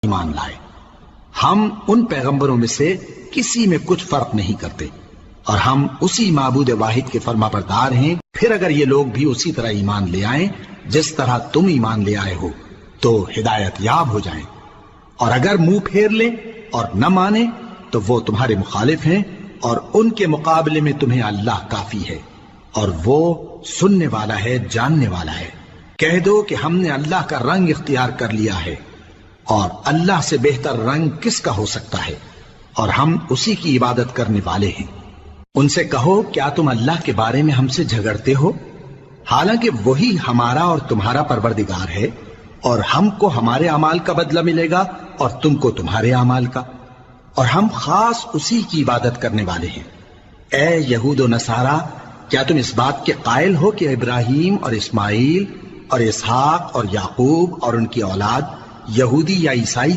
ایمان لائے۔ ہم ان پیغمبروں میں سے کسی میں کچھ فرق نہیں کرتے اور ہم اسی معبود واحد کے فرما بردار ہیں۔ پھر اگر یہ لوگ بھی اسی طرح ایمان لے آئیں جس طرح تم ایمان لے آئے ہو تو ہدایت یاب ہو جائیں، اور اگر منہ پھیر لیں اور نہ مانیں تو وہ تمہارے مخالف ہیں، اور ان کے مقابلے میں تمہیں اللہ کافی ہے، اور وہ سننے والا ہے، جاننے والا ہے۔ کہہ دو کہ ہم نے اللہ کا رنگ اختیار کر لیا ہے، اور اللہ سے بہتر رنگ کس کا ہو سکتا ہے، اور ہم اسی کی عبادت کرنے والے ہیں۔ ان سے کہو کیا تم اللہ کے بارے میں ہم سے جھگڑتے ہو، حالانکہ وہی ہمارا اور تمہارا پروردگار ہے، اور ہم کو ہمارے اعمال کا بدلہ ملے گا اور تم کو تمہارے اعمال کا، اور ہم خاص اسی کی عبادت کرنے والے ہیں۔ اے یہود و نصارا، کیا تم اس بات کے قائل ہو کہ ابراہیم اور اسماعیل اور اسحاق اور یعقوب اور ان کی اولاد یہودی یا عیسائی